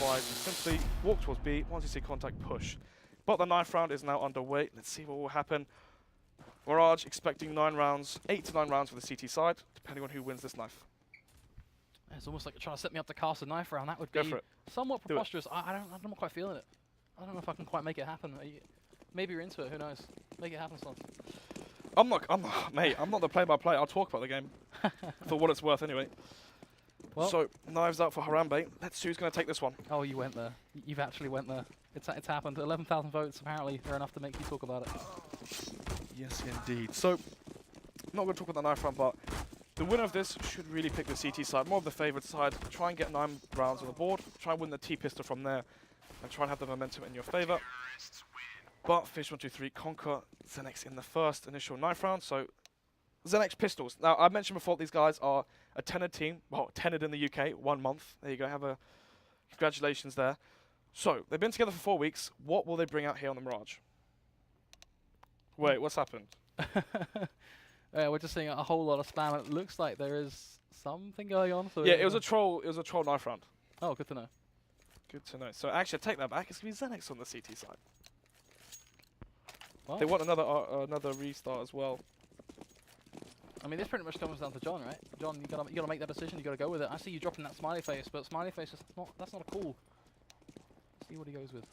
wise, you simply walk towards B. Once you see contact, push. But the 9th round is now underway. Let's see what will happen. Mirage expecting 9 rounds, 8 to 9 rounds for the CT side, depending on who wins this knife. It's almost like trying to set me up to cast a knife round. That would be somewhat preposterous. I'm not quite feeling it. I don't know if I can quite make it happen. Maybe you're into it. Who knows? Make it happen, son. Mate, I'm not the play-by-play. I'll talk about the game for what it's worth anyway. Well, so, knives out for Harambe. Let's see who's going to take this one. Oh, you went there. You've actually went there. It's happened. 11,000 votes, apparently. They're enough to make you talk about it. Yes, indeed. So, not going to talk about the knife round, but the winner of this should really pick the CT side, more of the favoured side. Try and get 9 rounds on the board. Try and win the T-pistol from there, and try and have the momentum in your favour. But Fish123 conquer Xenex in the first initial knife round. So, Xenex pistols. Now, I mentioned before these guys are a tenured team. Well, tenured in the UK, 1 month. There you go. Have a congratulations there. So, they've been together for 4 weeks. What will they bring out here on the Mirage? Wait, what's happened? We're just seeing a whole lot of spam. It looks like there is something going on. So yeah, it was a troll. It was a troll knife round. Oh, good to know. Good to know. So actually, I take that back. It's gonna be Xenex on the CT side. Well, they want another restart as well. I mean, this pretty much comes down to John, right? John, you gotta make that decision. You gotta go with it. I see you dropping that smiley face, but smiley face is that's not a call. See what he goes with.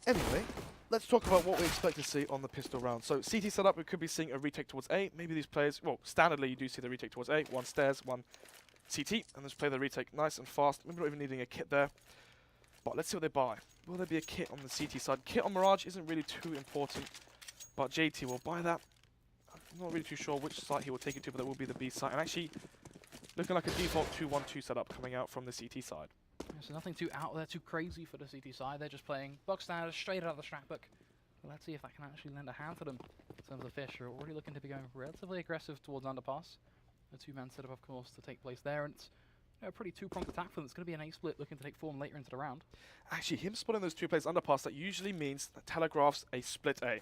Anyway, let's talk about what we expect to see on the pistol round. So CT setup, we could be seeing a retake towards A. Maybe these players, well, standardly you do see the retake towards A. 1 stairs, 1 CT, and let's play the retake nice and fast. Maybe not even needing a kit there. But let's see what they buy. Will there be a kit on the CT side? Kit on Mirage isn't really too important, but JT will buy that. I'm not really too sure which site he will take it to, but that will be the B site. And actually, looking like a default 2-1-2 setup coming out from the CT side. Yeah, so nothing too out there, too crazy for the CT side. They're just playing box standard, straight out of the strat book. But let's see if that can actually lend a hand to them. In terms of Fish, are already looking to be going relatively aggressive towards underpass. A 2-man setup, of course, to take place there. And it's a pretty 2-pronged attack for them. It's going to be an A-split looking to take form later into the round. Actually, him spotting those 2 players underpass, that usually means that telegraphs a split A.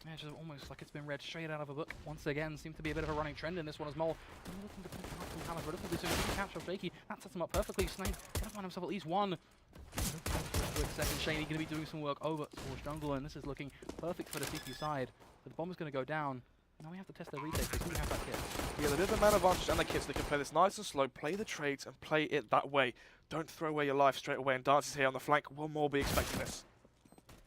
Yeah, it's just almost like it's been read straight out of a book. Once again, seems to be a bit of a running trend in this one as Mole. Looking to pick up from Palace relatively soon. He can capture Shaky. That sets him up perfectly. Snake going to find himself at least 1. With second, Shaney going to be doing some work over towards jungle, and this is looking perfect for the CT side. But the bomb is going to go down. Now we have to test their retake. They do have that kit. Yeah, there is a man advantage and the kits. They can play this nice and slow, play the trades, and play it that way. Don't throw away your life straight away, and Dances here on the flank will more be expecting this.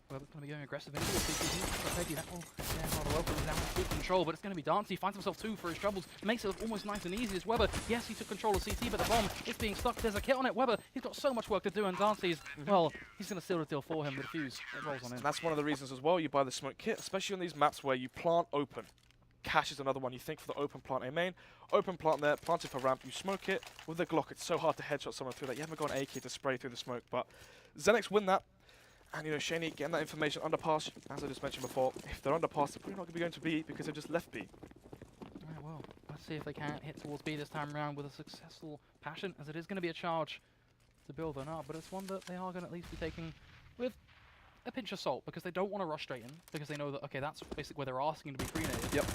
Well, it's going to be going aggressive into the CT. Peggy, that will, rather well, down with good control, but it's going to be Dance. He finds himself 2 for his troubles. Makes it look almost nice and easy as Weber. Yes, he took control of CT, but the bomb is being stuck. There's a kit on it. Weber, he's got so much work to do, and Dance's, well, he's going to seal the deal for him with a fuse. It rolls on in. And that's one of the reasons as well you buy the smoke kit, especially on these maps where you plant open. Cash is another one you think for the open plant A main. Open plant there, planted for ramp, you smoke it. With the Glock, it's so hard to headshot someone through that. You haven't got an AK to spray through the smoke, but Xenex win that. And, you know, Shaney getting that information underpass, as I just mentioned before. If they're underpass, they're probably not going to be going to B because they've just left B. Alright, well, let's see if they can hit towards B this time around with a successful passion, as it is going to be a charge to build them up. But it's one that they are going to at least be taking with a pinch of salt, because they don't want to rush straight in, because they know that, okay, that's basically where they're asking to be pre-nated. Yep.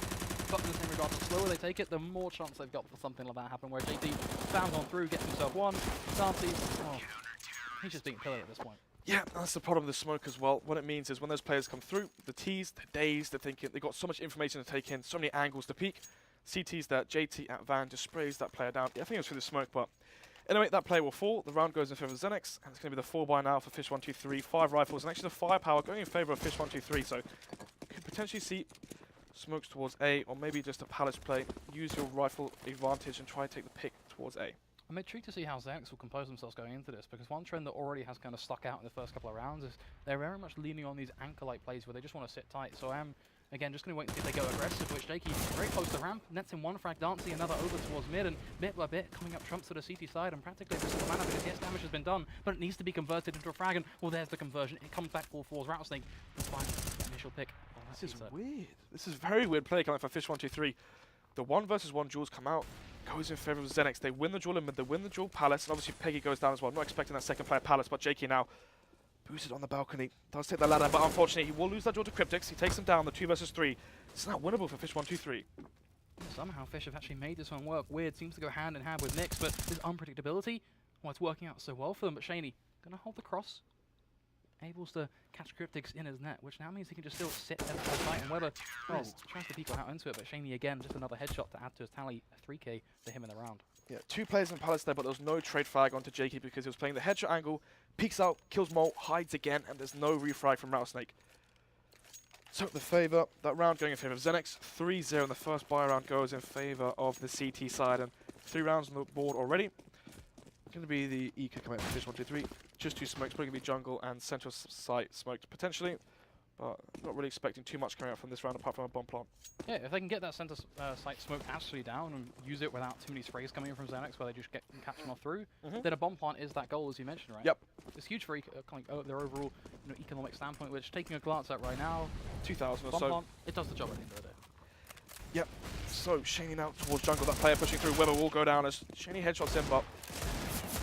But in the same regard, the slower they take it, the more chance they've got for something like that happen, where JT spams on through, gets himself 1, Dancy, oh, he's just being pillar at this point. Yeah, that's the problem with the smoke as well. What it means is when those players come through, the T's, they're dazed, they're thinking, they've got so much information to take in, so many angles to peek. CT's that JT at Van just sprays that player down. Yeah, I think it was through the smoke, but anyway, that player will fall. The round goes in favour of Xenex, and it's going to be the 4 by now for Fish123. 5 rifles, and actually the firepower going in favour of Fish123, so you could potentially see smokes towards A, or maybe just a Palace play. Use your rifle advantage and try to take the pick towards A. I'm intrigued to see how Xenex will compose themselves going into this, because one trend that already has kind of stuck out in the first couple of rounds is they're very much leaning on these anchor-like plays where they just want to sit tight. So I am, again, just going to wait and see if they go aggressive, which Jakey very close to ramp, nets in 1 frag, Dancy, another over towards mid, and bit by bit coming up trumps to the CT side, and practically every single mana because yes, damage has been done, but it needs to be converted into a frag, and well, there's the conversion. It comes back full force, Rattlesnake, and finds the initial pick. This is weird. This is very weird play coming from Fish123. The 1 versus 1 duels come out, goes in favour of Xenex. They win the duel in mid, they win the duel Palace, and obviously Peggy goes down as well. I'm not expecting that second player Palace, but Jakey now boosted on the balcony. Does take the ladder, but unfortunately he will lose that duel to Cryptix. He takes him down, the 2 versus 3. It's not winnable for Fish123. Somehow Fish have actually made this one work. Weird seems to go hand in hand with Nyx, but this unpredictability, well, it's working out so well for them. But Shaney gonna hold the cross, able to catch Cryptics in his net, which now means he can just still sit at the site. And Weber, well, tries to peek out into it, but Shaney again, just another headshot to add to his tally, a 3K for him in the round. Yeah, 2 players in Palace there, but there was no trade frag onto Jakey because he was playing the headshot angle, peeks out, kills Mole, hides again, and there's no refrag from Rattlesnake. So that round going in favour of Xenex. 3-0 in the first buy round goes in favour of the CT side, and 3 rounds on the board already. Going to be the Eco coming out from Fish123. Just 2 smokes, probably going to be jungle and central site smoked potentially. But not really expecting too much coming out from this round apart from a bomb plant. Yeah, if they can get that center site smoke actually down and use it without too many sprays coming in from Xenex where they just catch them off through, then a bomb plant is that goal as you mentioned, right? Yep. It's huge for their overall economic standpoint, which taking a glance at right now, 2,000 or bomb so. plant, it does the job at the end of the day. Yep. So Shaney now towards jungle. That player pushing through. Weber will go down as Shaney headshots him, but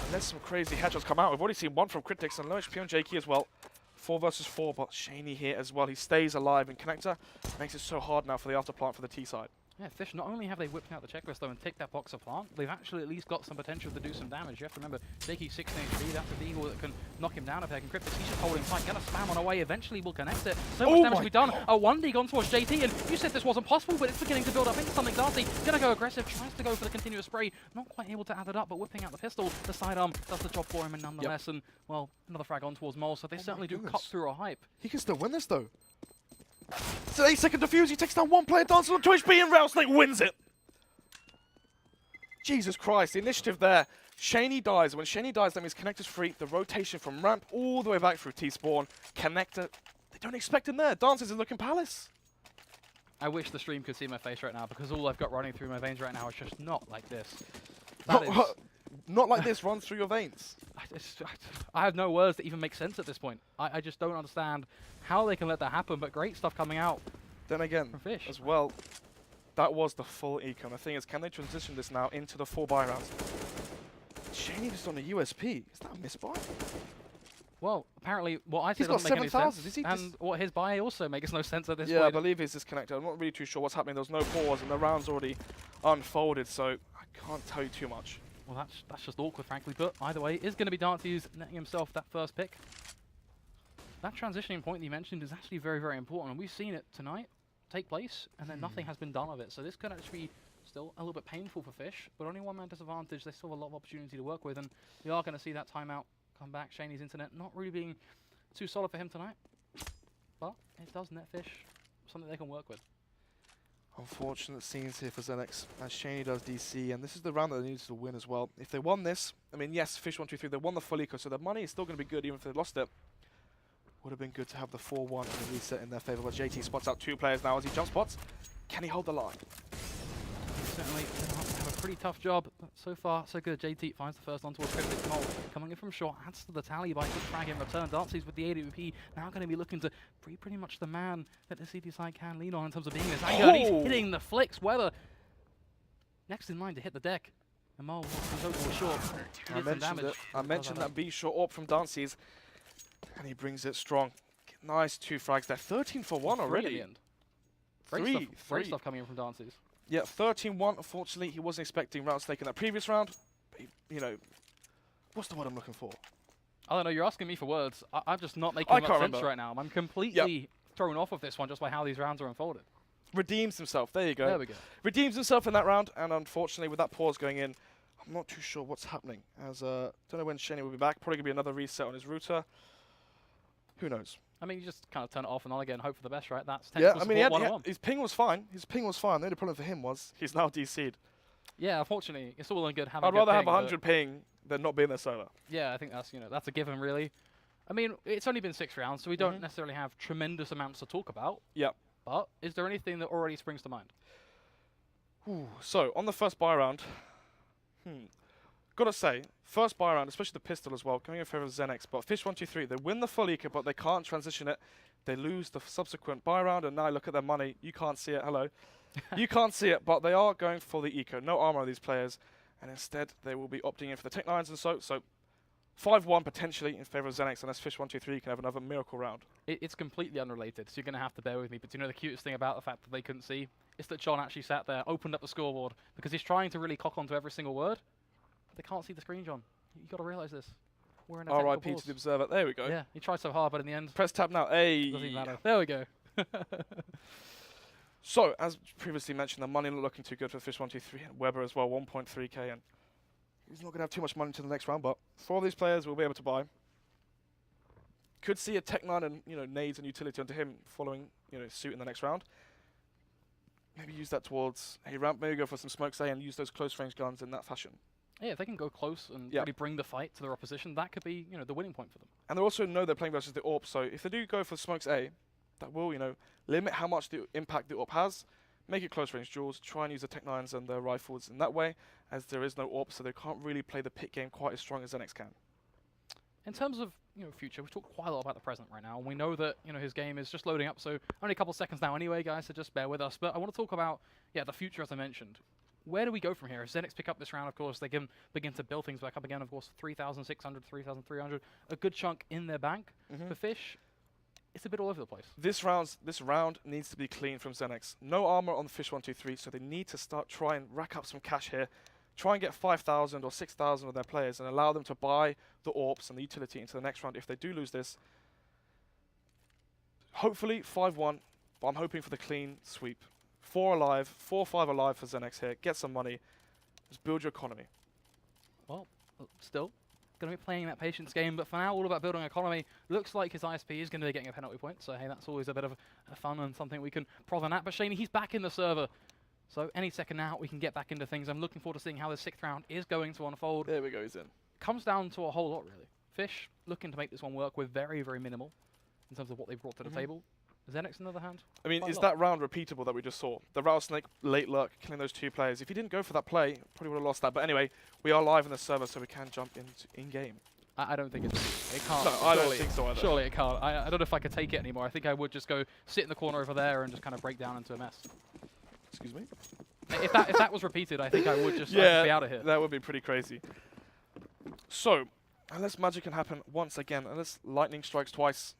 unless some crazy headshots come out, we've already seen 1 from Cryptics and low HP on Jakey as well. 4 versus 4, but Shaney here as well. He stays alive in connector. Makes it so hard now for the after plant for the T side. Yeah, Fish, not only have they whipped out the checklist though and ticked that box of plant, they've actually at least got some potential to do some damage. You have to remember, Jakey's 16 HP, that's a deagle that can knock him down if they can Cryptics. He's just holding tight, gonna spam on away, eventually will connect it. So much damage to be done. A 1D gone towards JT, and you said this wasn't possible, but it's beginning to build up into something. Darcy gonna go aggressive, tries to go for the continuous spray, not quite able to add it up, but whipping out the pistol, the sidearm does the job for him, and nonetheless, and well, another frag on towards Mole, so they certainly do cut through a hype. He can still win this though. It's an 8-second defuse, he takes down 1 player, dances on 2 HP, and Rattlesnake wins it. Jesus Christ, the initiative there. Shaney dies. When Shaney dies, that means connector's free. The rotation from ramp all the way back through T-spawn. Connector, they don't expect him there. Dances is looking Palace. I wish the stream could see my face right now because all I've got running through my veins right now is just not like this. That is, not like this runs through your veins. I have no words that even make sense at this point. I just don't understand how they can let that happen, but great stuff coming out. Then again, from Fish as well, that was the full eco. The thing is, can they transition this now into the 4 buy rounds? Shaney just on a USP. Is that a misbuy? Well, apparently what I say He's got doesn't make any 7,000. sense, and what his buy also makes no sense at this point. Yeah, I believe he's disconnected. I'm not really too sure what's happening. There's no pause, and the round's already unfolded, so I can't tell you too much. Well, that's just awkward, frankly, but either way, is going to be Dante's netting himself that first pick. That transitioning point that you mentioned is actually very, very important, and we've seen it tonight take place, and then nothing has been done of it. So this could actually be still a little bit painful for Fish, but only 1-man disadvantage. They still have a lot of opportunity to work with, and we are going to see that timeout come back. Shaney's internet not really being too solid for him tonight, but it does net Fish something they can work with. Unfortunate scenes here for Xenex, as Shaney does DC, and this is the round that they need to win as well. If they won this, I mean, yes, Fish123, they won the full eco, so their money is still going to be good even if they lost it. Would have been good to have the 4-1 and the reset in their favour, but JT spots out 2 players now as he jump spots. Can he hold the line? Certainly have a pretty tough job, but so far so good. JT finds the first on towards Cryptic. Mole coming in from short, adds to the tally by good frag in return. Dances with the AWP, now going to be looking to free pretty much the man that the CT side can lean on in terms of being this anchor. And he's hitting the flicks. Weber next in line to hit the deck. And Mole was short. I mentioned that B short AWP from Dances, and he brings it strong. Nice 2 frags there. 13 for 1 already. Great stuff coming in from Dances. Yeah, 13-1. Unfortunately, he wasn't expecting Rattlesnake in that previous round. But you know, what's the word I'm looking for? I don't know. You're asking me for words. I'm just not making much sense right now. I'm completely thrown off of this one just by how these rounds are unfolded. Redeems himself. There you go. There we go. Redeems himself in that round, and unfortunately, with that pause going in, I'm not too sure what's happening. As don't know when Shaney will be back. Probably gonna be another reset on his router. Who knows? I mean, you just kind of turn it off and on again, hope for the best, right? That's I mean, his ping was fine. His ping was fine. The only problem for him was he's now DC'd. Yeah, unfortunately, it's all in good having. I'd rather have 100 ping than not being there solo. Yeah, I think that's that's a given, really. I mean, it's only been 6 rounds, so we don't necessarily have tremendous amounts to talk about. Yep. But is there anything that already springs to mind? Ooh, so on the first buy round, gotta say, first buy round, especially the pistol as well, coming in favour of Xenex, but Fish123, they win the full eco, but they can't transition it. They lose the subsequent buy round, and now look at their money. You can't see it, hello. You can't see it, but they are going for the eco. No armor on these players, and instead they will be opting in for the tech lines and so 5-1 potentially in favour of Xenex, unless Fish123 can have another miracle round. It's completely unrelated, so you're going to have to bear with me, but do you know the cutest thing about the fact that they couldn't see? is that John actually sat there, opened up the scoreboard, because he's trying to really cock onto every single word. But they can't see the screen, John. You got to realise this. We're in a technical RIP pause. to the observer. There we go. Yeah, he tried so hard, but in the end, Press tab now. Hey. doesn't even matter. There we go. So, as previously mentioned, the money not looking too good for Fish123 and Weber as well, 1.3k, and he's not going to have too much money to the next round, but for all these players, we'll be able to buy. Could see a Tech-9 and, nades and utility onto him following, suit in the next round. Maybe use that towards a ramp, maybe go for some smokes A and use those close-range guns in that fashion. Yeah, if they can go close and really bring the fight to their opposition, that could be, the winning point for them. And they also know they're playing versus the AWP, so if they do go for smokes A, that will, limit how much the impact the AWP has, make it close-range duels, try and use the Tech-9s and their rifles in that way, as there is no AWP, so they can't really play the pick game quite as strong as Xenex can. In terms of future, we've talked quite a lot about the present right now, and we know that his game is just loading up, so only a couple seconds now anyway, guys, so just bear with us. But I want to talk about the future, as I mentioned. Where do we go from here? As Xenex pick up this round, of course, they can begin to build things back up again. Of course, 3,600, 3,300, a good chunk in their bank. For Fish, it's a bit all over the place. This round needs to be clean from Xenex. No armor on the Fish123, so they need to start trying rack up some cash here. Try and get 5,000 or 6,000 of their players and allow them to buy the AWPs and the utility into the next round if they do lose this. Hopefully 5-1, but I'm hoping for the clean sweep. 4-5 alive for Xenex here. Get some money. Just build your economy. Well, still going to be playing that patience game, but for now, all about building economy. Looks like his ISP is going to be getting a penalty point, so hey, that's always a bit of a fun and something we can prod on at. But Shaney, he's back in the server. So any second now, we can get back into things. I'm looking forward to seeing how the 6th round is going to unfold. There we go, he's in. Comes down to a whole lot, really. Fish looking to make this one work with very, very minimal in terms of what they've brought to the table. Xenex, on the other hand? I mean, is that round repeatable that we just saw? The Rattlesnake late lurk, killing those 2 players. If he didn't go for that play, probably would have lost that. But anyway, we are live in the server, so we can jump in-game. I don't think it can't. No, I don't think so either. Surely it can't. I don't know if I could take it anymore. I think I would just go sit in the corner over there and just kind of break down into a mess. Excuse me? If that was repeated, I think I would just be out of here. That would be pretty crazy. So, unless magic can happen once again, unless lightning strikes twice,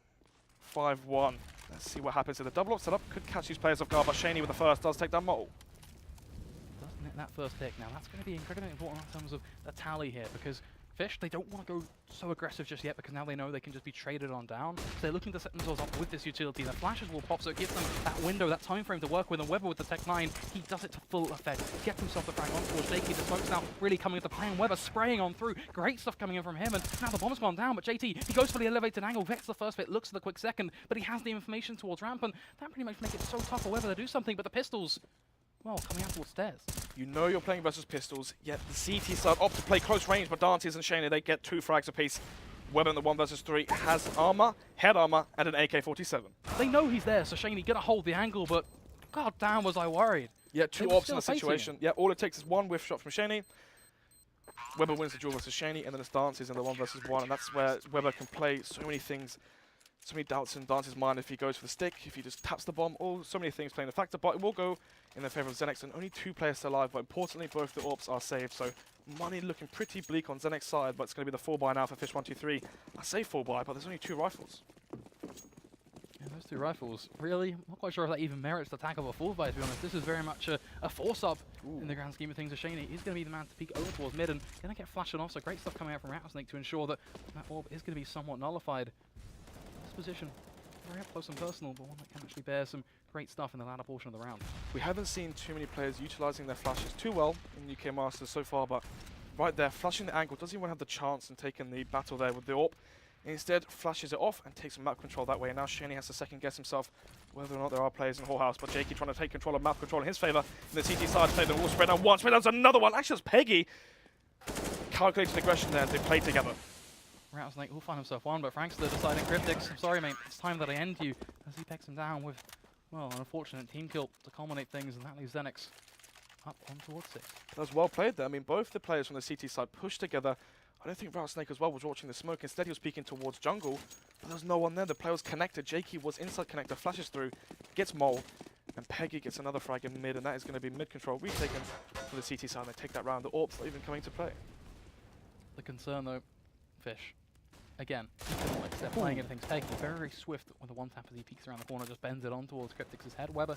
5-1. Let's see what happens here. The double up setup could catch these players off guard, but Shaney with the first does take that mole. Doesn't it, that first pick? Now, that's going to be incredibly important in terms of the tally here, because Fish, they don't want to go so aggressive just yet because now they know they can just be traded on down. So they're looking to set themselves up with this utility. The flashes will pop, so it gives them that window, that time frame to work with. And Weber with the Tech-9, he does it to full effect. Gets himself the frag on towards Jakey. The smoke's now really coming into play, and Weber spraying on through. Great stuff coming in from him, and now the bomb's gone down, but JT, he goes for the elevated angle, gets the first bit, looks at the quick second, but he has the information towards ramp, and that pretty much makes it so tough for Weber to do something, but the pistols, well, coming out towards stairs. You know you're playing versus pistols, yet the CT side opt to play close range, but Dantes and Shaney, they get 2 frags apiece. Weber in the 1 versus 3 has armor, head armor, and an AK-47. They know he's there, so Shaney gonna hold the angle, but god damn was I worried. Yeah, 2 ops in the situation. Yeah, all it takes is 1 whiff shot from Shaney. Weber wins the duel versus Shaney, and then it's Dantes in the 1 versus 1, and that's where Weber can play so many things. So many doubts in Dance's mind if he goes for the stick, if he just taps the bomb, so many things playing a factor, but it will go in the favor of Xenex, and only 2 players still alive, but importantly, both the AWPs are saved, so money looking pretty bleak on Xenex's side, but it's going to be the 4-buy now for Fish123. I say 4-buy, but there's only 2 rifles. Yeah, those 2 rifles, really? I'm not quite sure if that even merits the tag of a 4-buy, to be honest. This is very much a force-up in the grand scheme of things. Shaney is going to be the man to peek over towards mid, and going to get flashed off, so great stuff coming out from Rattlesnake to ensure that that orb is going to be somewhat nullified. This position, very up close and personal, but one that can actually bear some great stuff in the latter portion of the round. We haven't seen too many players utilising their flashes too well in UK Masters so far, but right there, flashing the angle, doesn't even have the chance and taking the battle there with the AWP. Instead, flashes it off and takes map control that way. And now Shaney has to second guess himself whether or not there are players in Whole House, but Jakey trying to take control of map control in his favour. In the CT side, play the wall spread down one, spread down another one. Actually, it's Peggy. Calculated aggression there, they play together. Rattlesnake will find himself one, but Frankster deciding Cryptics, I'm sorry mate, it's time that I end you, as he pecks him down with, well, an unfortunate team kill to culminate things, and that leaves Xenex up on towards 6. That was well played there. I mean, both the players from the CT side pushed together. I don't think Rattlesnake as well was watching the smoke. Instead, he was peeking towards jungle, but there was no one there. The player was connected. Jakey was inside connector, flashes through, gets mole, and Peggy gets another frag in mid, and that is going to be mid control retaken for the CT side. And they take that round. The AWP's not even coming to play. The concern though, Fish. Again, like they're playing anything's taking very swift with a 1 tap as he peeks around the corner, just bends it on towards Cryptics' head. Weber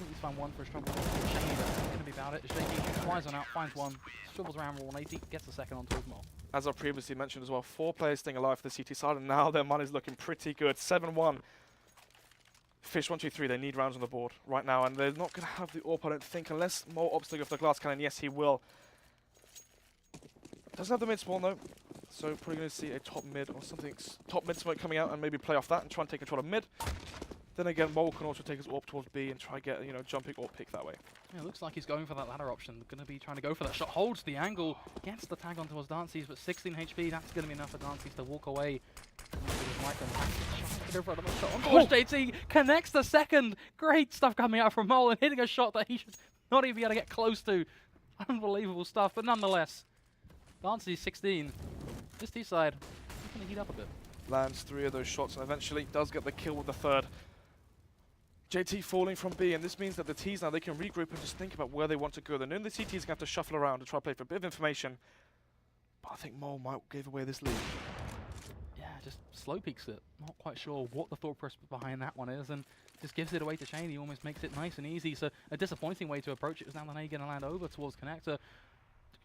He's found one for his trouble. Shady, that's going to be about it. Shaky flies on out, finds one, swivels around for 180, gets the second onto his mole. As I previously mentioned as well, 4 players staying alive for the CT side, and now their money's looking pretty good. 7-1. Fish123, they need rounds on the board right now, and they're not going to have the AWP, I don't think, unless Mole opts to go for the glass cannon. Yes, he will. Doesn't have the mid spawn though, so probably going to see a top mid or something, top mid smoke coming out and maybe play off that and try and take control of mid. Then again, Mole can also take his AWP towards B and try and get, jumping AWP pick that way. Yeah, looks like he's going for that ladder option. Going to be trying to go for that shot. Holds the angle, gets the tag onto his Dances, but 16 HP, that's going to be enough for Dances to walk away. JT connects the second. Great stuff coming out from Mole and hitting a shot that he should not even be able to get close to. Unbelievable stuff, but nonetheless, Dances 16. This T side is going to heat up a bit. Lands 3 of those shots and eventually does get the kill with the third. JT falling from B, and this means that the T's now, they can regroup and just think about where they want to go. They know the CT's going to have to shuffle around to try to play for a bit of information. But I think Mole might give away this lead. Yeah, just slow peeks it. Not quite sure what the thought process behind that one is, and just gives it away to Shane. He almost makes it nice and easy. So a disappointing way to approach it is now the nade going to land over towards Connector.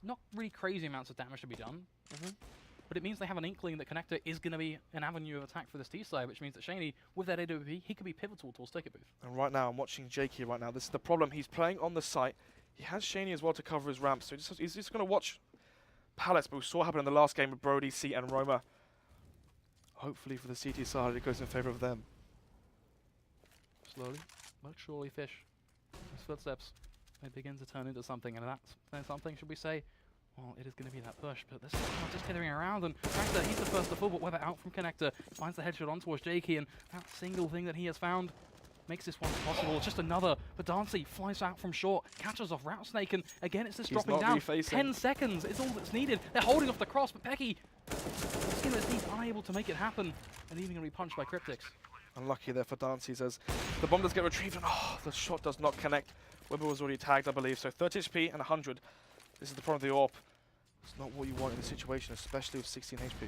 Not really crazy amounts of damage to be done. But it means they have an inkling that Connector is going to be an avenue of attack for this T side, which means that Shaney, with that AWP, he could be pivotal towards Take It Booth. And right now, I'm watching Jakey right now. This is the problem. He's playing on the site. He has Shaney as well to cover his ramp, so he's just going to watch pallets, but we saw happen in the last game with Brody, C, and Roma. Hopefully for the CT side, it goes in favor of them. Slowly, but surely, Fish. His footsteps, they begin to turn into something, and that's something, should we say? Well, it is going to be that push, but this is just dithering around, and Connector, he's the first to fall, but Weber out from Connector, finds the headshot on towards Jakey, and that single thing that he has found makes this one possible. It's just another, but Dancy flies out from short, catches off Route Snake, and again, it's just dropping down. 10 seconds is all that's needed. They're holding off the cross, but Pecky, he's unable to make it happen, and even going to be punched by Cryptics. Unlucky there for Dancy, as the bomb does get retrieved, and the shot does not connect. Weber was already tagged, I believe, so 30 HP and 100. This is the problem of the AWP. It's not what you want in this situation, especially with 16 HP.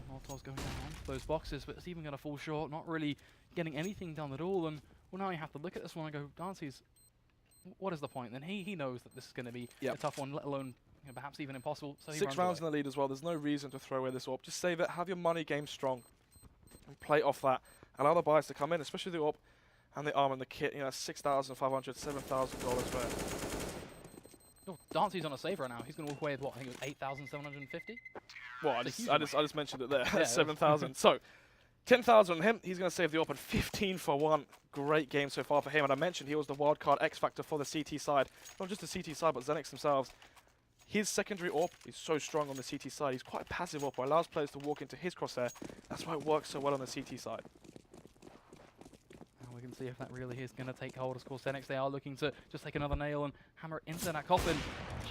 Molotov's going down for those boxes, but it's even going to fall short, not really getting anything done at all. And well, now you have to look at this one and go, Dancy's, what is the point? Then he knows that this is going to be a tough one, let alone perhaps even impossible. So 6 rounds in the lead as well. There's no reason to throw away this AWP. Just save it, have your money game strong, and play off that. Allow the buyers to come in, especially the AWP and the armor and the kit. $6,500, $7,000 worth. Oh, Dancy's on a save right now. He's going to walk away with what? I think it was 8,750. Well, I just mentioned it there. Yeah, 7,000. So 10,000 on him. He's going to save the AWP. 15 for 1. Great game so far for him. And I mentioned he was the wildcard X factor for the CT side. Not just the CT side, but Xenex themselves. His secondary AWP is so strong on the CT side. He's quite a passive AWP, allows players to walk into his crosshair. That's why it works so well on the CT side. We can see if that really is going to take hold. Of course, Xenex, they are looking to just take another nail and hammer it into that coffin.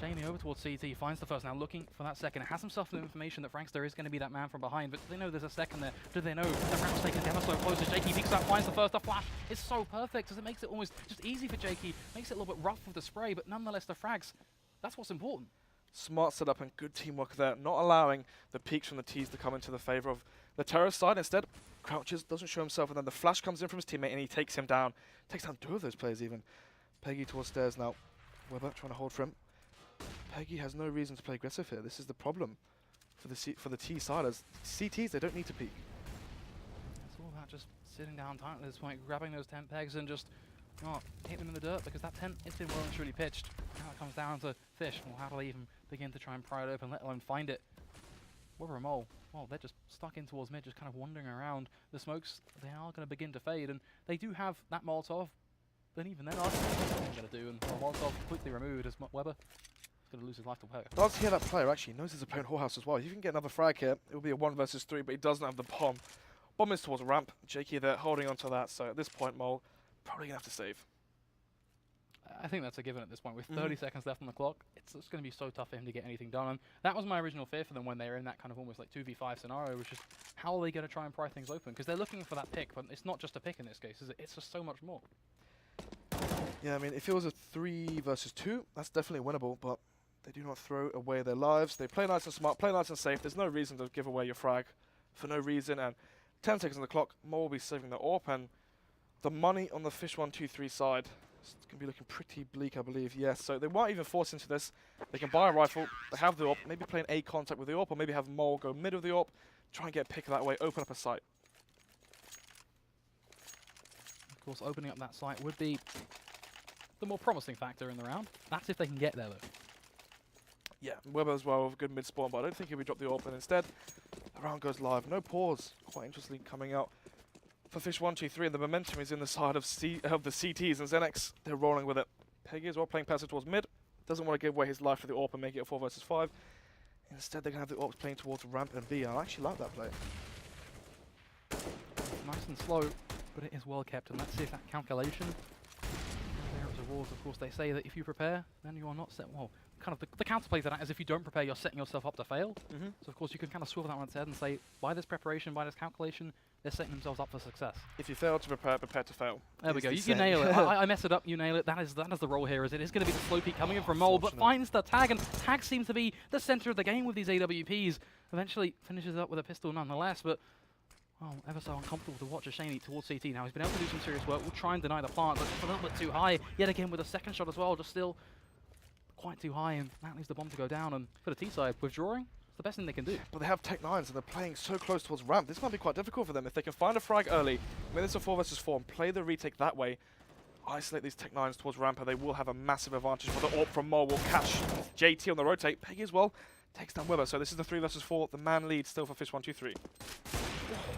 Shaney over towards CT, finds the first, now looking for that second. Has himself the information that Frankster is going to be that man from behind, but do they know there's a second there? Do they know that Route Snake is ever so close as Jakey peeks out, finds the first, the flash is so perfect as it makes it almost just easy for Jakey, makes it a little bit rough with the spray, but nonetheless the frags, that's what's important. Smart setup and good teamwork there, not allowing the peaks from the T's to come into the favor of the terrorist side. Instead, crouches, doesn't show himself, and then the flash comes in from his teammate and he takes him down. Takes down 2 of those players even. Peggy towards stairs now. Weber trying to hold for him. Peggy has no reason to play aggressive here. This is the problem for the T side. As CTs, they don't need to peek. It's all about just sitting down tight at this point, grabbing those tent pegs and just hitting them in the dirt, because that tent, it's been well and truly pitched. Now it comes down to Fish. Well, how do they even begin to try and pry it open, let alone find it? Weber and Mole, well, they're just stuck in towards mid, just kind of wandering around. The smokes, they are going to begin to fade, and they do have that Molotov, but even then, what they're going to do, and Molotov quickly removed as Weber is going to lose his life to Weber. Does hear that player actually knows his opponent whorehouse as well. If you can get another frag here, it will be a 1 versus 3, but he doesn't have the bomb. Bomb is towards a ramp. Jakey there holding onto that, so at this point, Mole probably going to have to save. I think that's a given at this point. With 30 seconds left on the clock, it's going to be so tough for him to get anything done. And that was my original fear for them when they were in that kind of almost like 2v5 scenario, which is how are they going to try and pry things open? Because they're looking for that pick, but it's not just a pick in this case, is it? It's just so much more. Yeah, I mean, if it was a 3 versus 2, that's definitely winnable, but they do not throw away their lives. They play nice and smart, play nice and safe. There's no reason to give away your frag for no reason. And 10 seconds on the clock, Mole will be saving the AWP, and the money on the Fish123 side It's going to be looking pretty bleak, I believe. Yes, so they weren't even forced into this. They can buy a rifle, they have the AWP, maybe play an A contact with the AWP, or maybe have Mole go mid of the AWP, try and get a pick that way, open up a site. Of course, opening up that site would be the more promising factor in the round. That's if they can get there, though. Yeah, Weber as well with a good mid spawn, but I don't think he'll be dropped the AWP, and instead, the round goes live. No pause, quite interestingly coming out for Fish123, and the momentum is in the side of the CTs, and Xenex, they're rolling with it. Peggy as well playing passive towards mid, doesn't want to give away his life to the AWP and make it a 4 versus 5. Instead, they're going to have the AWPs playing towards ramp and B. I actually like that play. Nice and slow, but it is well kept, and let's see if that calculation there at the walls. Of course, they say that if you prepare, then you are not set. Well, kind of the counterplay to that is if you don't prepare, you're setting yourself up to fail. So of course, you can kind of swivel that on its head and say, by this preparation, by this calculation, they're setting themselves up for success. If you fail to prepare, prepare to fail. There we go. You nail it. I mess it up. You nail it. That is the role here. Is it is going to be the slow peak coming in from Mole, but finds the tag, and tag seems to be the center of the game with these AWPs. Eventually finishes up with a pistol nonetheless, but oh, ever so uncomfortable to watch a Shaney towards CT. Now he's been able to do some serious work. We'll try and deny the plant, but just a little bit too high. Yet again with a second shot as well, just still quite too high, and that leaves the bomb to go down. And for the T side, withdrawing, it's the best thing they can do. But they have Tech 9s and they're playing so close towards ramp. This might be quite difficult for them. If they can find a frag early, when it's a 4 versus 4 and play the retake that way, isolate these Tech 9s towards ramp, and they will have a massive advantage. For the AWP from Mole will catch JT on the rotate. Peggy as well takes down Weber. So this is the 3 versus 4. The man lead still for Fish123.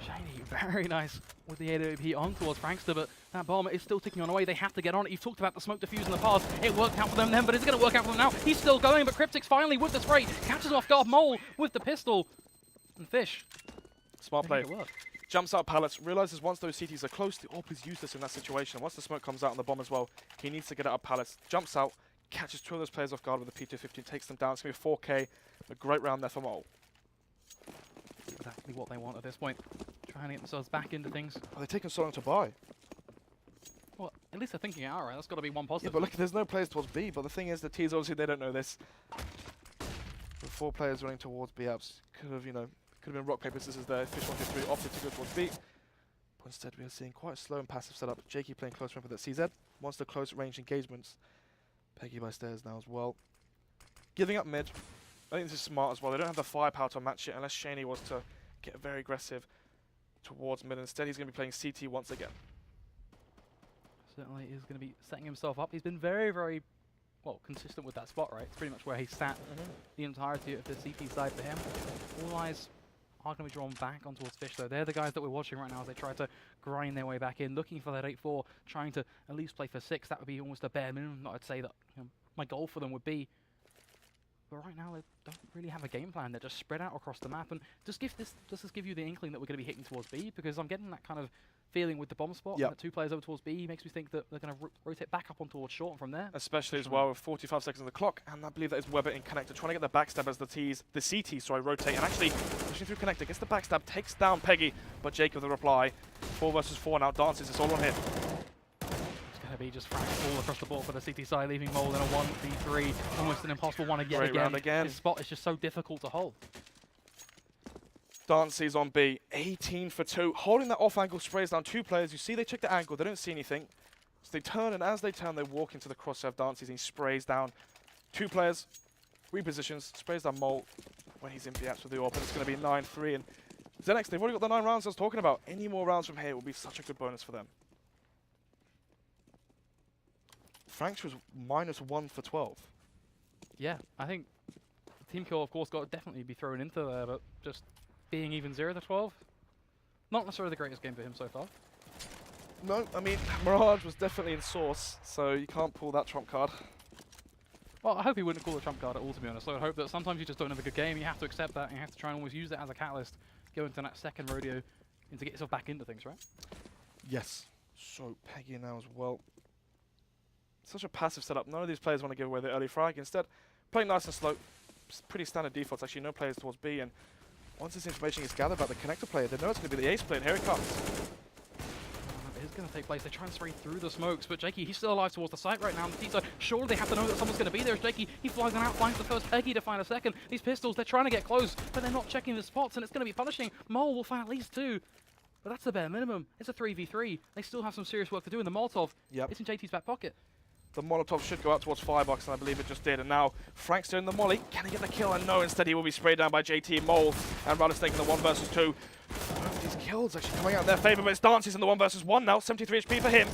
Shiny, very nice with the AWP on towards Frankster, but that bomb is still ticking on away. They have to get on it. You've talked about the smoke diffuse in the past. It worked out for them then, but is it going to work out for them now? He's still going, but Cryptic's finally with the spray. Catches off guard Mole with the pistol. And Fish. Smart play. Jumps out pallets, realizes once those CTs are close, the AWP is useless in that situation. Once the smoke comes out on the bomb as well, he needs to get out of pallets. Jumps out, catches 2 of those players off guard with the P250, takes them down. It's going to be a 4K. A great round there for Mole. Exactly what they want at this point. Trying to get themselves back into things. Are they taking so long to buy? Well, at least they're thinking it out, right? That's got to be one positive. Yeah, but look, there's no players towards B. But the thing is, the T's obviously they don't know this. The 4 players running towards B apps could have, could have been rock paper scissors there. Fish123 opted to go towards B. But instead, we are seeing quite a slow and passive setup. Jakey playing close range with that CZ. Wants the close range engagements. Peggy by stairs now as well. Giving up mid. I think this is smart as well. They don't have the firepower to match it unless Shaney was to get very aggressive towards mid. Instead, he's going to be playing CT once again. Certainly is going to be setting himself up. He's been very, very, well, consistent with that spot, right? It's pretty much where he sat the entirety of the CT side for him. All eyes are going to be drawn back on towards Fish, though. They're the guys that we're watching right now as they try to grind their way back in, looking for that 8-4, trying to at least play for 6. That would be almost a bare minimum. I'd say that my goal for them would be. But right now, they don't really have a game plan. They're just spread out across the map. And does this give you the inkling that we're going to be hitting towards B? Because I'm getting that kind of feeling with the bomb spot. That 2 players over towards B makes me think that they're going to rotate back up on towards short and from there. Especially as well with 45 seconds on the clock. And I believe that is Weber in connector, trying to get the backstab as the CT rotate. And actually, pushing through connector, gets the backstab, takes down Peggy. But Jake with the reply. 4 versus 4 now, dances. It's all on him. Be just fragging all across the board for the CT side, leaving Mole in a 1v3, almost an impossible one again. His spot is just so difficult to hold. Dancy's on B, 18 for 2, holding that off angle, sprays down 2 players. You see they check the angle, they don't see anything. So they turn, and as they turn, they walk into the crosshair of Dancy's, and he sprays down 2 players, repositions, sprays down Mole when he's in B-apps with the AWP, and it's going to be 9-3. And Xenex, they've already got the 9 rounds I was talking about. Any more rounds from here will be such a good bonus for them. Franks was -1 for 12. Yeah, I think team kill, of course, got to definitely be thrown into there, but just being even 0 to 12, not necessarily the greatest game for him so far. No, I mean, Mirage was definitely in source, so you can't pull that trump card. Well, I hope he wouldn't call the trump card at all, to be honest. So I hope that sometimes you just don't have a good game, you have to accept that, and you have to try and always use it as a catalyst, go into that second rodeo, and to get yourself back into things, right? Yes. So Peggy now as well. Such a passive setup. None of these players want to give away the early frag. Instead, playing nice and slow. Pretty standard defaults. Actually, no players towards B. And once this information is gathered about the connector player, they know it's going to be the ace player. And here it comes. It is going to take place. They try and spray through the smokes, but Jakey, he's still alive towards the site right now. And the T-side, surely they have to know that someone's going to be there. Jakey, he flies out, finds the first Peggy to find a second. These pistols, they're trying to get close, but they're not checking the spots, and it's going to be punishing. Mole will find at least 2. But that's the bare minimum. It's a 3v3. They still have some serious work to do in the Molotov. It's in JT's back pocket. The Molotov should go out towards Firebox, and I believe it just did. And now Frankster in the molly. Can he get the kill? And no, instead he will be sprayed down by JT, Mole, and Rattlesnake in the 1 versus 2. Both these kills actually coming out in their favor, but it's Dancy's in the 1 versus 1 now. 73 HP for him.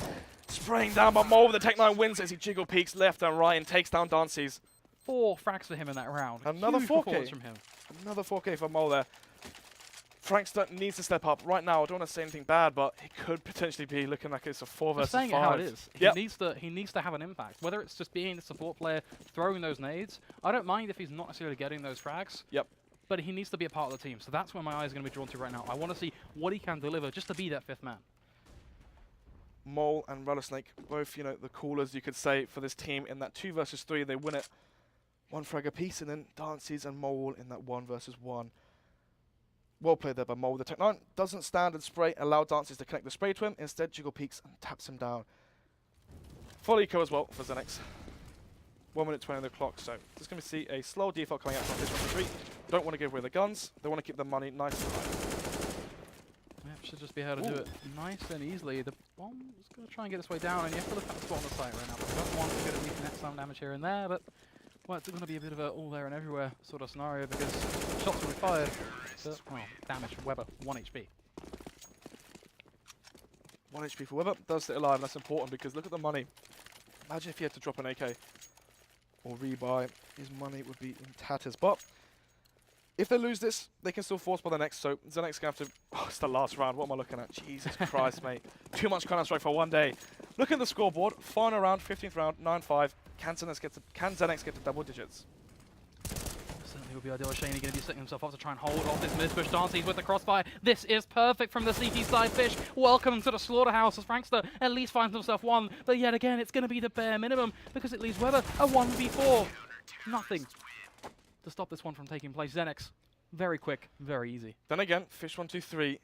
Spraying down, but Mole with the Tech 9 wins as he jiggle peeks left and right and takes down Dancy's. 4 frags for him in that round. Another Huge 4K performance from him. Another 4K for Mole there. Frankster needs to step up right now. I don't want to say anything bad, but he could potentially be looking like it's a 4 versus 5. Saying it how it is. Yep. He needs to have an impact. Whether it's just being the support player, throwing those nades. I don't mind if he's not necessarily getting those frags. Yep. But he needs to be a part of the team. So that's where my eyes are going to be drawn to right now. I want to see what he can deliver just to be that 5th man. Mole and Rattlesnake, both, you know, the coolers you could say for this team in that 2 versus 3. They win it 1 frag apiece, and then Dancy's and Mole in that 1 versus 1. Well played there by Mole. The Tech 9 doesn't stand and spray, allow Dancy's to connect the spray to him. Instead, jiggle peeks and taps him down. Full eco as well for Xenex. 1 minute 20 on the clock, so just going to see a slow default coming out from Fish123. Don't want to give away the guns. They want to keep the money nice and high. Yep, should just be able to do it nice and easily. The bomb is going to try and get its way down, and you have to look at the spot on the site right now. We don't want to get at least net some damage here and there, but well, it's going to be a bit of a all there and everywhere sort of scenario because shots will be fired. But, well, damage from Weber, 1 HP. 1 HP for Weber does stay alive, and that's important because look at the money. Imagine if he had to drop an AK or rebuy, his money would be in tatters. But if they lose this, they can still force by the next. So Xenex gonna have to. Oh, it's the last round. What am I looking at? Jesus Christ, mate! Too much Counter-Strike for one day. Look at the scoreboard. Final round, 15th round, 9-5. Can Xenex get to double digits? Certainly would be ideal. Shaney going to be setting himself up to try and hold off this mid-push. Dancy's with the crossfire. This is perfect from the CT side. Fish, welcome to the slaughterhouse as Frankster at least finds himself 1. But yet again, it's going to be the bare minimum because it leaves Weber a 1v4. Nothing to stop this one from taking place. Xenex, very quick, very easy. Then again, Fish123,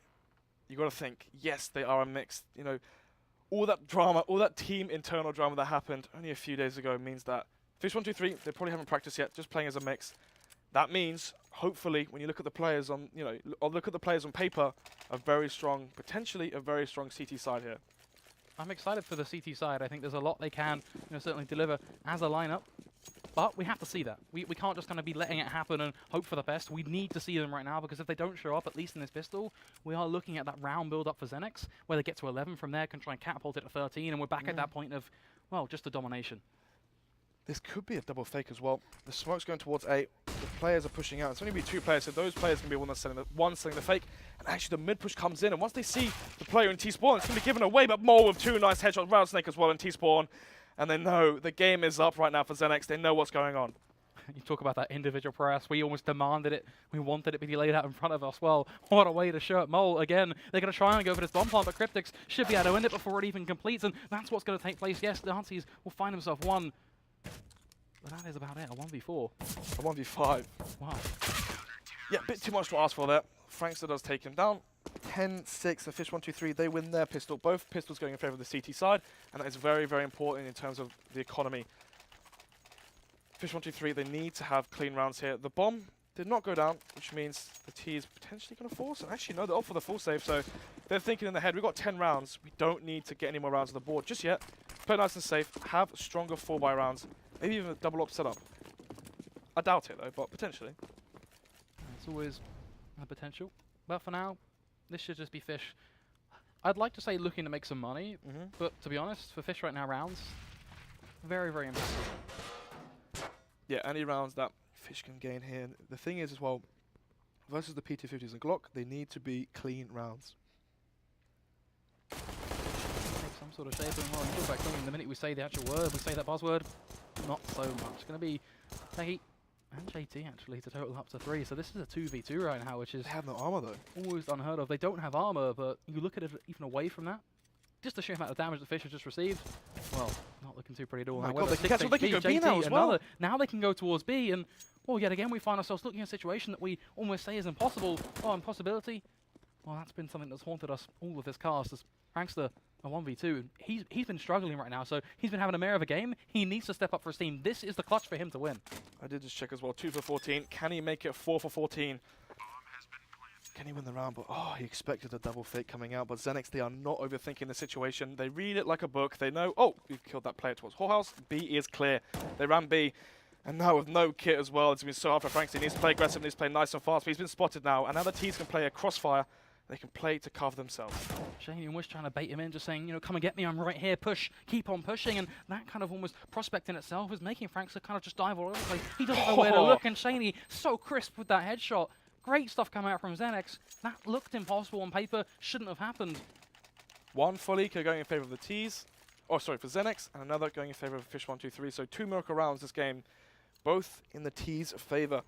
you got to think, yes, they are a mixed, you know, all that drama, all that team internal drama that happened only a few days ago means that Fish123, they probably haven't practiced yet, just playing as a mix. That means, hopefully, when you look at the players on, you know, or look at the players on paper, a very strong, potentially a very strong CT side here. I'm excited for the CT side. I think there's a lot they can, you know, certainly deliver as a lineup. But we have to see that. We can't just kind of be letting it happen and hope for the best. We need to see them right now because if they don't show up, at least in this pistol, we are looking at that round build-up for Xenex, where they get to 11 from there, can try and catapult it to 13, and we're back at that point of, well, just a domination. This could be a double fake as well. The smoke's going towards A. The players are pushing out. It's only be 2 players, so those players can be one selling the fake. And actually, the mid push comes in, and once they see the player in T-spawn, it's going to be given away. But Mole with 2 nice headshots, Rattlesnake as well in T-spawn. And they know the game is up right now for Xenex. They know what's going on. You talk about that individual press. We almost demanded it. We wanted it to be laid out in front of us. Well, what a way to show it. Mole, again, they're going to try and go for this bomb plant, but Cryptix should be able to end it before it even completes. And that's what's going to take place. Yes, Dancy's will find himself 1. But that is about it, a 1v4. A 1v5. Wow. Yeah, a bit too much to ask for there. Frankster does take him down. 10-6 and Fish123, they win their pistol. Both pistols going in favor of the CT side, and that is very, very important in terms of the economy. Fish123, they need to have clean rounds here. The bomb did not go down, which means the T is potentially going to force it. Actually, no, they're off for the full save, so they're thinking in their head, we've got 10 rounds. We don't need to get any more rounds on the board just yet. Play nice and safe, have stronger 4x rounds, maybe even a double op setup. I doubt it, though, but potentially. It's always a potential. But for now, this should just be Fish. I'd like to say looking to make some money, but to be honest, for Fish right now, rounds, very, very impressive. Yeah, any rounds that Fish can gain here. The thing is as well, versus the P250s and Glock, they need to be clean rounds. Take some sort of shape and well, you go back to the minute we say the actual word, we say that buzzword, not so much. It's going to be Peggy and JT actually to total up to 3. So this is a 2v2 right now, which is They have no armor though. almost unheard of. They don't have armor, but you look at it even away from that, just the sheer amount of damage that Fish has just received, well, not looking too pretty at all. Oh my However, God, they can go B now as well. Now they can go towards B, and well, yet again we find ourselves looking at a situation that we almost say is impossible. Oh, impossibility. Well, that's been something that's haunted us all of this cast. As Prankster, a 1v2, he's been struggling right now, so he's been having a mare of a game. He needs to step up for his team. This is the clutch for him to win. I did just check as well, 2 for 14. Can he make it 4 for 14? Can he win the round? But oh, he expected a double fake coming out. But Xenex, they are not overthinking the situation. They read it like a book. They know, oh, we've killed that player towards Whorehouse. B is clear. They ran B. And now with no kit as well, it's been so hard for Franks. He needs to play aggressive, needs to play nice and fast. But he's been spotted now. And now the T's can play a crossfire. They can play to cover themselves. Shane and Wish trying to bait him in, just saying, you know, come and get me, I'm right here, push, keep on pushing, and that kind of almost prospect in itself is making Franks kind of just dive all over the place. He doesn't know where to look, and Shaney, so crisp with that headshot. Great stuff coming out from Xenex. That looked impossible on paper, shouldn't have happened. One full eco going in favor of the T's, oh sorry, for Xenex, and another going in favor of Fish123. So 2 miracle rounds this game, both in the T's favor.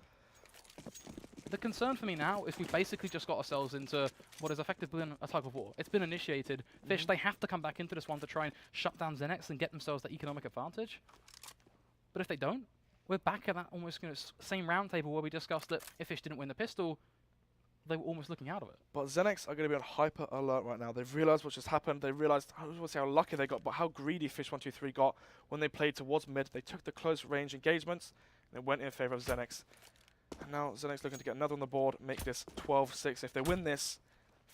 The concern for me now is we've basically just got ourselves into what has effectively been a tug of war. It's been initiated. Fish, they have to come back into this one to try and shut down Xenex and get themselves that economic advantage. But if they don't, we're back at that almost same round table where we discussed that if Fish didn't win the pistol, they were almost looking out of it. But Xenex are going to be on hyper alert right now. They've realized what just happened. They realized, I don't want to say how lucky they got, but how greedy Fish123 got when they played towards mid. They took the close range engagements and it went in favor of Xenex. And now Xenex looking to get another on the board, make this 12-6. If they win this,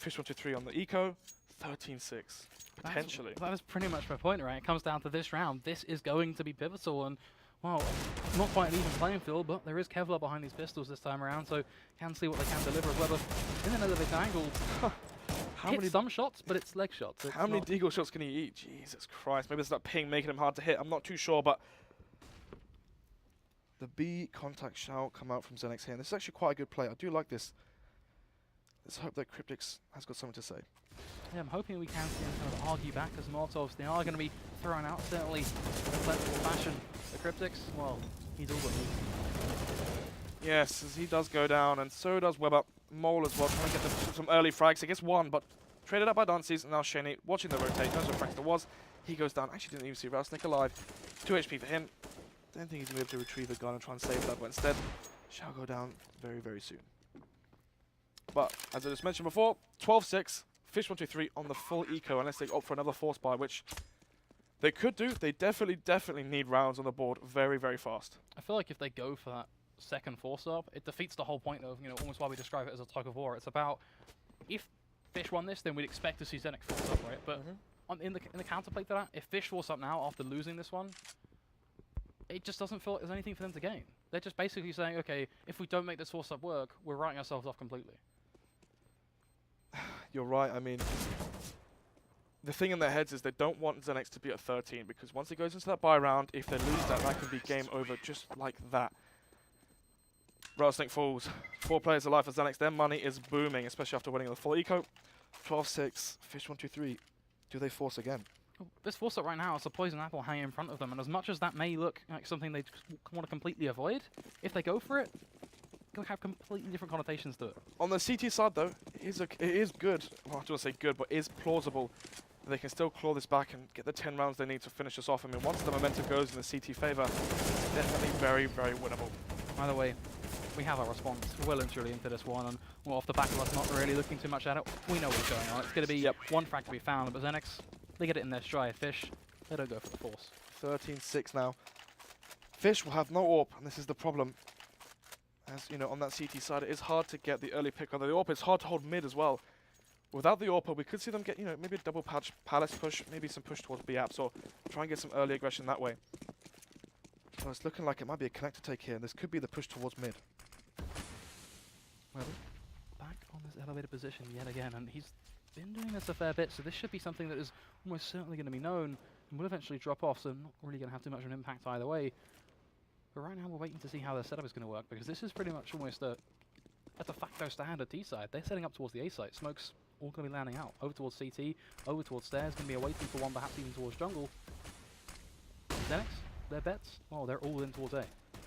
Fish123 on the eco, 13-6, potentially. That is pretty much my point, right? It comes down to this round. This is going to be pivotal, and, well, not quite an even playing field, but there is Kevlar behind these pistols this time around, so can see what they can deliver as well. But in an elevator angle, hit some shots, but it's leg shots. How many deagle shots can he eat? Jesus Christ. Maybe it's that ping making him hard to hit. I'm not too sure, but the B contact shall come out from Xenex here. And this is actually quite a good play. I do like this. Let's hope that Cryptix has got something to say. Yeah, I'm hoping we can see him kind of argue back as Molotovs. They are going to be thrown out, certainly in a plentiful fashion. The Cryptix, well, he's all but losing. Yes, as he does go down, and so does Weber. Mole as well, trying to get some early frags. He gets one, but traded up by Dances. And now Shaney watching the rotate, knows where Frankster was. He goes down. Actually didn't even see Rattlesnake alive. 2 HP for him. Don't think he's going to be able to retrieve the gun and try and save that, but instead shall go down very, very soon. But, as I just mentioned before, 12-6, Fish123 on the full eco, unless they opt for another force buy, which they could do. They definitely need rounds on the board very, very fast. I feel like if they go for that second force up, it defeats the whole point of, you know, almost why we describe it as a tug of war. It's about, if Fish won this, then we'd expect to see Xenex force up, right? But in the counterplay to that, if Fish force up now after losing this one, it just doesn't feel like there's anything for them to gain. They're just basically saying, okay, if we don't make this force up work, we're writing ourselves off completely. You're right. I mean, the thing in their heads is they don't want Xenex to be at 13, because once it goes into that buy round, if they lose that, that can be game over just like that. Rattlesnake falls. 4 players alive for Xenex. Their money is booming, especially after winning the full eco. 12-6, Fish123. Do they force again? This force up right now is a poison apple hanging in front of them, and as much as that may look like something they want to completely avoid, if they go for it, it'll have completely different connotations to it. On the CT side, though, it is good. Well, I don't want to say good, but is plausible. They can still claw this back and get the 10 rounds they need to finish this off. I mean, once the momentum goes in the CT favor, it's definitely very, very winnable. By the way, we have our response well and truly into this one, and well, off the back of us not really looking too much at it, we know what's going on. It's going to be one frag to be found, but Xenex, they get it in their stride. Fish, they don't go for the force. 13-6 now. Fish will have no AWP, and this is the problem. As you know, on that CT side, it is hard to get the early pick of the AWP. It's hard to hold mid as well. Without the AWP, we could see them get, you know, maybe a double patch palace push, maybe some push towards B-apps, or try and get some early aggression that way. So it's looking like it might be a connector take here. This could be the push towards mid. Well, back on this elevated position yet again, and he's been doing this a fair bit, so this should be something that is almost certainly going to be known and will eventually drop off, so not really going to have too much of an impact either way. But right now we're waiting to see how their setup is going to work, because this is pretty much almost a de facto standard T side. They're setting up towards the A site. Smoke's all going to be landing out. Over towards CT, over towards stairs, going to be awaiting for one, perhaps even towards jungle. Xenex, their bets? Oh, they're all in towards A.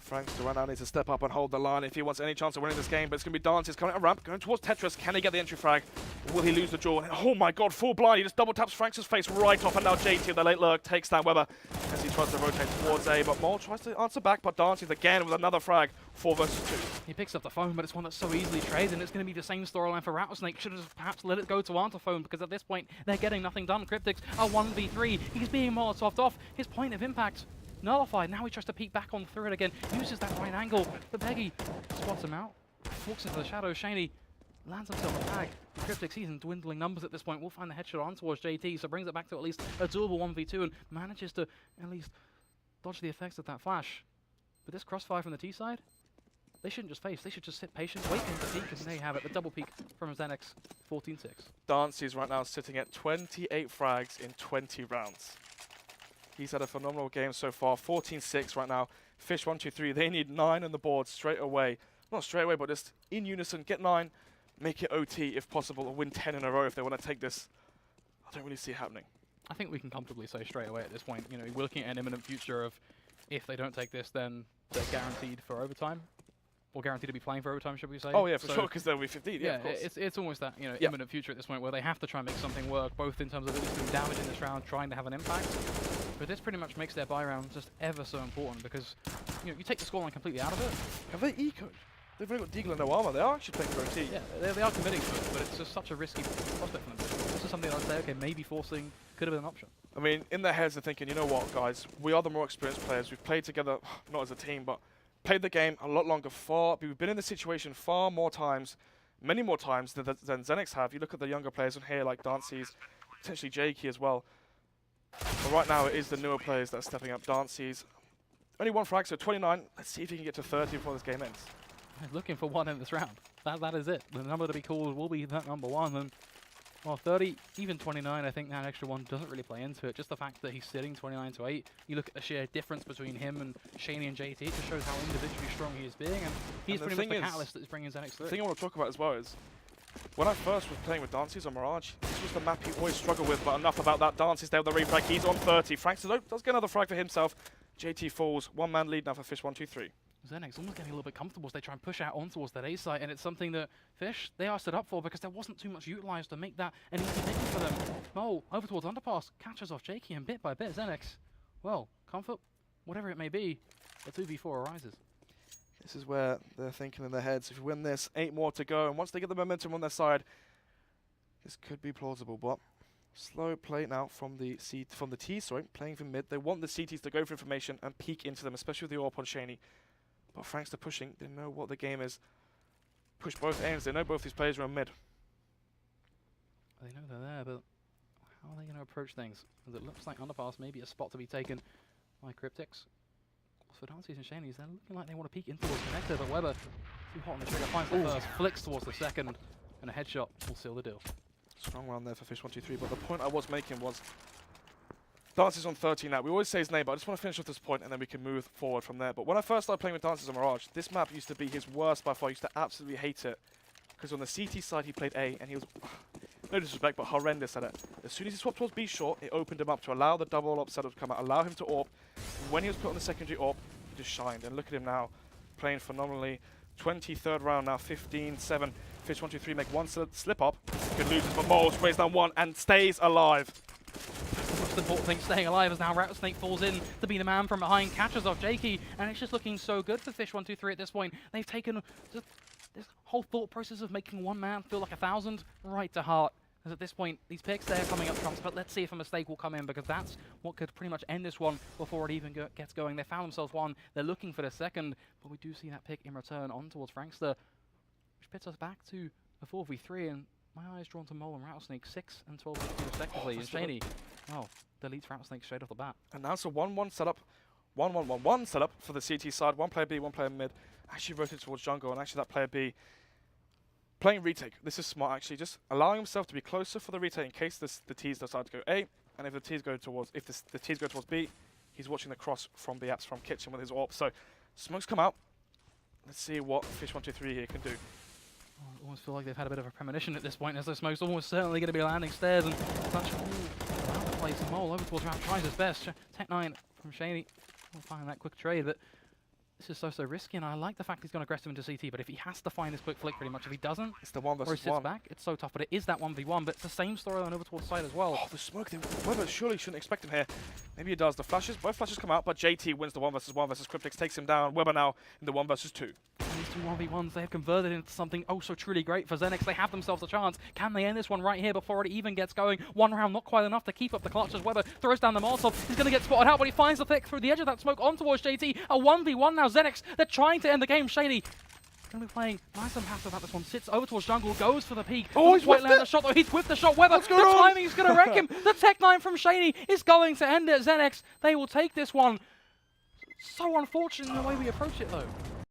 Frankster right now needs to step up and hold the line if he wants any chance of winning this game, but it's going to be Dances coming up ramp, going towards Tetris. Can he get the entry frag? Will he lose the jaw? Oh my god, full blind. He just double taps Frankster's face right off, and now JT, the late lurk, takes down Weber as he tries to rotate towards A, but Mole tries to answer back, but Dances again with another frag, 4 versus 2. He picks up the phone, but it's one that's so easily traded, and it's going to be the same storyline for Rattlesnake. Should have perhaps let it go to Antiphone, because at this point, they're getting nothing done. Cryptix, a 1v3. He's being Molotoved off. His point of impact nullified. Now he tries to peek back on through it again. Uses that right angle, but Peggy spots him out. Walks into the shadow. Shaney lands himself a tag. Cryptic sees in dwindling numbers at this point. We'll find the headshot on towards JT, so brings it back to at least a doable 1v2 and manages to at least dodge the effects of that flash. But this crossfire from the T side, they shouldn't just face, they should just sit patient, wait for him to peek, and there you have it, the double peek from Xenex, 14-6. Dancy's right now sitting at 28 frags in 20 rounds. He's had a phenomenal game so far, 14-6 right now. Fish123, they need 9 on the board straight away. Not straight away, but just in unison, get 9, make it OT if possible, or win 10 in a row if they want to take this. I don't really see it happening. I think we can comfortably say straight away at this point, you know, we're looking at an imminent future of if they don't take this, then they're guaranteed for overtime. Or guaranteed to be playing for overtime, should we say? Oh yeah, for sure, because they'll be 15. Yeah, of course. It's almost that, you know, imminent future at this point where they have to try and make something work, both in terms of at least doing damage in this round, trying to have an impact. But this pretty much makes their buy round just ever so important because, you know, you take the scoreline completely out of it. Have they ecoed? They've only got Deagle and no armor. They are actually playing for OT. Yeah, they are committing to it, but it's just such a risky prospect for them. This is something I'd say, okay, maybe forcing could have been an option. I mean, in their heads they're thinking, you know what, guys, we are the more experienced players. We've played together, not as a team, but played the game a lot longer, we've been in this situation far more times, many more times than Xenex have. You look at the younger players on here, like Dancy's, potentially Jakey as well. But right now it is the newer players that are stepping up. Dancy's only 1 frag, so 29. Let's see if he can get to 30 before this game ends. I'm looking for 1 in this round. That is it. The number to be called will be that number 1. And well, 30, even 29, I think that extra 1 doesn't really play into it. Just the fact that he's sitting 29-8. You look at the sheer difference between him and Shaney and JT. It just shows how individually strong he is being. And he's pretty much the catalyst that is bringing Xenex through. The thing I want to talk about as well is, when I first was playing with Dancy's on Mirage, this was the map he always struggled with, but enough about that. Dancy's there with the refrag. He's on 30. Frank does get another frag for himself. JT falls. 1-man lead now for Fish123. Xenex almost getting a little bit comfortable as they try and push out on towards that A site, and it's something that Fish, they are stood up for because there wasn't too much utilised to make that an easy thing for them. Mole over towards underpass, catches off Jakey, and bit by bit Xenex, well, comfort, whatever it may be, a 2v4 arises. This is where they're thinking in their heads, if you win this, 8 more to go, and once they get the momentum on their side, this could be plausible, but slow play now from the T, playing for mid. They want the CTs to go for information and peek into them, especially with the AWP on Shaney. But thanks to pushing, they know what the game is. Push both ends, they know both these players are on mid. They know they're there, but how are they going to approach things? As it looks like underpass may be a spot to be taken by Cryptics. For Dancy's and Shaney's, they're looking like they want to peek in towards connector, but Weber, too hot on the trigger, finds the first, flicks towards the second, and a headshot will seal the deal. Strong round there for Fish123, but the point I was making was, Dancy's on 13 now. We always say his name, but I just want to finish off this point and then we can move forward from there. But when I first started playing with Dancy's on Mirage, this map used to be his worst by far. I used to absolutely hate it. Because on the CT side he played A and he was, no disrespect, but horrendous at it. As soon as he swapped towards B short, it opened him up to allow the double AWP setup to come out, allow him to AWP. When he was put on the secondary AWP, he just shined. And look at him now, playing phenomenally. 23rd round now, 15-7. Fish123 make 1 slip up. Could lose it, but Mole sprays down 1 and stays alive. The most important thing staying alive as now Rattlesnake falls in to be the man from behind, catches off Jakey, and it's just looking so good for Fish123 at this point. They've taken this whole thought process of making 1 man feel like 1,000 right to heart. As at this point, these picks, they're coming up trumps, but let's see if a mistake will come in, because that's what could pretty much end this one before it even gets going. They found themselves 1, they're looking for the second, but we do see that pick in return on towards Frankster, which puts us back to a 4v3, and my eye is drawn to Mole and Rattlesnake, 6 and 12 respectively, and Shaney, well, deletes Rattlesnake straight off the bat. And now it's a 1-1 setup, 1-1-1-1 setup for the CT side, 1 player B, 1 player mid, actually rotated towards jungle, and actually that player B playing retake. This is smart actually, just allowing himself to be closer for the retake in case the T's decide to go A, and if the T's go towards B, he's watching the cross from the apps from Kitchen with his AWP. So smokes come out. Let's see what Fish123 here can do. Oh, I almost feel like they've had a bit of a premonition at this point, as those smokes almost certainly going to be landing stairs and such. Around the place, and Mole over towards Round tries his best. Tech 9 from Shaney. We'll find that quick trade, but this is so risky, and I like the fact he's gone aggressive into CT, but if he has to find this quick flick pretty much, if he doesn't, it's the 1 or he versus sits 1. back, it's so tough, but it is that 1v1, but it's the same storyline over towards side as well. Oh, the smoke thing. Weber surely shouldn't expect him here. Maybe he does. The flashes, both flashes come out, but JT wins the 1 versus 1 versus Cryptics, takes him down. Weber now in the 1 versus 2. These 2 1v1s, they have converted into something oh so truly great for Xenex. They have themselves a chance. Can they end this one right here before it even gets going? 1 round, not quite enough to keep up the clutch as Weber throws down the Molotov. He's going to get spotted out, but he finds the pick through the edge of that smoke on towards JT. A 1v1 now, Xenex, they're trying to end the game. Shady Going to be playing nice and passive at this one. Sits over towards jungle, goes for the peak. Oh, Doesn't he's quite whiffed land it. the shot though. He's whiffed the shot. Weather, What's the going on? timing's going to wreck him. The Tech 9 from Shaney is going to end it. Xenex, they will take this one. So unfortunate in the way we approach it though.